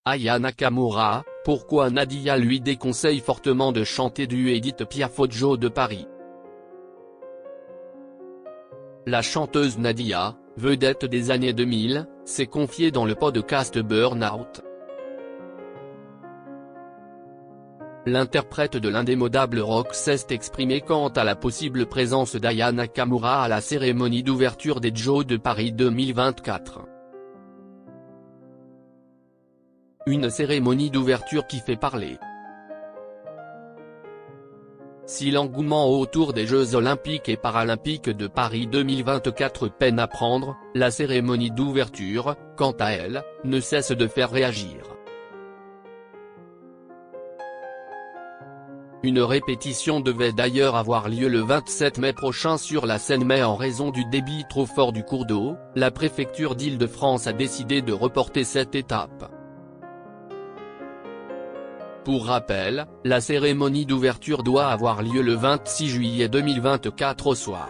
Aya Nakamura, pourquoi Nadia lui déconseille fortement de chanter du Édith Piaf au Joe de Paris. La chanteuse Nadia, vedette des années 2000, s'est confiée dans le podcast Burnout. L'interprète de l'indémodable rock s'est exprimée quant à la possible présence d'Aya Nakamura à la cérémonie d'ouverture des Joe de Paris 2024. Une cérémonie d'ouverture qui fait parler. Si l'engouement autour des Jeux Olympiques et Paralympiques de Paris 2024 peine à prendre, la cérémonie d'ouverture, quant à elle, ne cesse de faire réagir. Une répétition devait d'ailleurs avoir lieu le 27 mai prochain sur la Seine, mais en raison du débit trop fort du cours d'eau, la préfecture d'Île-de-France a décidé de reporter cette étape. Pour rappel, la cérémonie d'ouverture doit avoir lieu le 26 juillet 2024 au soir.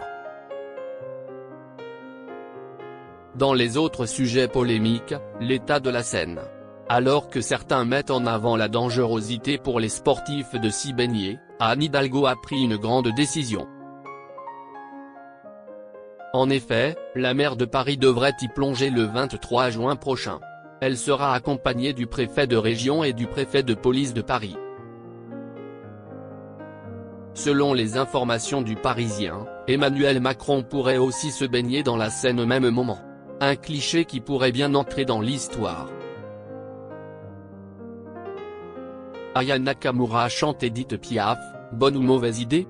Dans les autres sujets polémiques, l'état de la Seine. Alors que certains mettent en avant la dangerosité pour les sportifs de s'y baigner, Anne Hidalgo a pris une grande décision. En effet, la maire de Paris devrait y plonger le 23 juin prochain. Elle sera accompagnée du préfet de région et du préfet de police de Paris. Selon les informations du Parisien, Emmanuel Macron pourrait aussi se baigner dans la Seine au même moment. Un cliché qui pourrait bien entrer dans l'histoire. Aya Nakamura chante Édith Piaf, bonne ou mauvaise idée?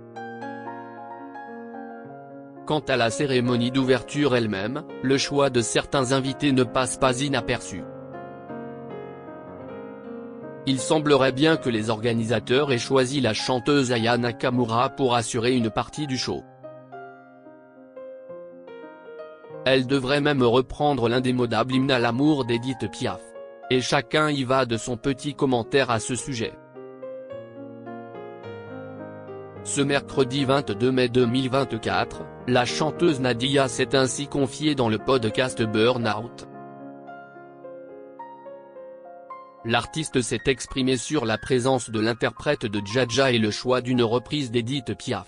Quant à la cérémonie d'ouverture elle-même, le choix de certains invités ne passe pas inaperçu. Il semblerait bien que les organisateurs aient choisi la chanteuse Aya Nakamura pour assurer une partie du show. Elle devrait même reprendre l'indémodable hymne à l'amour d'Édith Piaf. Et chacun y va de son petit commentaire à ce sujet. Ce mercredi 22 mai 2024, la chanteuse Nadia s'est ainsi confiée dans le podcast Burnout. L'artiste s'est exprimé sur la présence de l'interprète de Dja Dja et le choix d'une reprise d'Édith Piaf.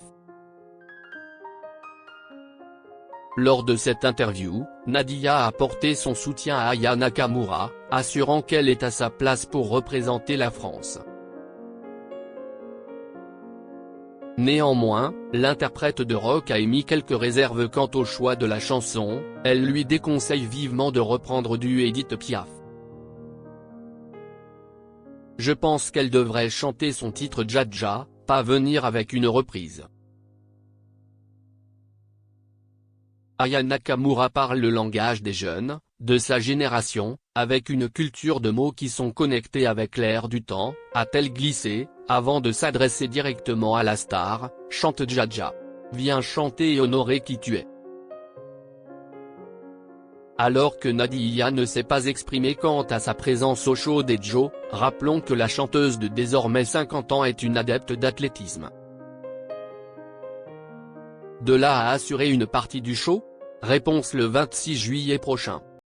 Lors de cette interview, Nadia a apporté son soutien à Aya Nakamura, assurant qu'elle est à sa place pour représenter la France. Néanmoins, l'interprète de rock a émis quelques réserves quant au choix de la chanson, elle lui déconseille vivement de reprendre du Édith Piaf. Je pense qu'elle devrait chanter son titre Dja Dja, pas venir avec une reprise. Aya Nakamura parle le langage des jeunes, de sa génération, avec une culture de mots qui sont connectés avec l'air du temps, a-t-elle glissé, avant de s'adresser directement à la star, chante Dja Dja. Viens chanter et honorer qui tu es. Alors que Nadia ne s'est pas exprimée quant à sa présence au show des Joe, rappelons que la chanteuse de désormais 50 ans est une adepte d'athlétisme. De là à assurer une partie du show? Réponse le 26 juillet prochain.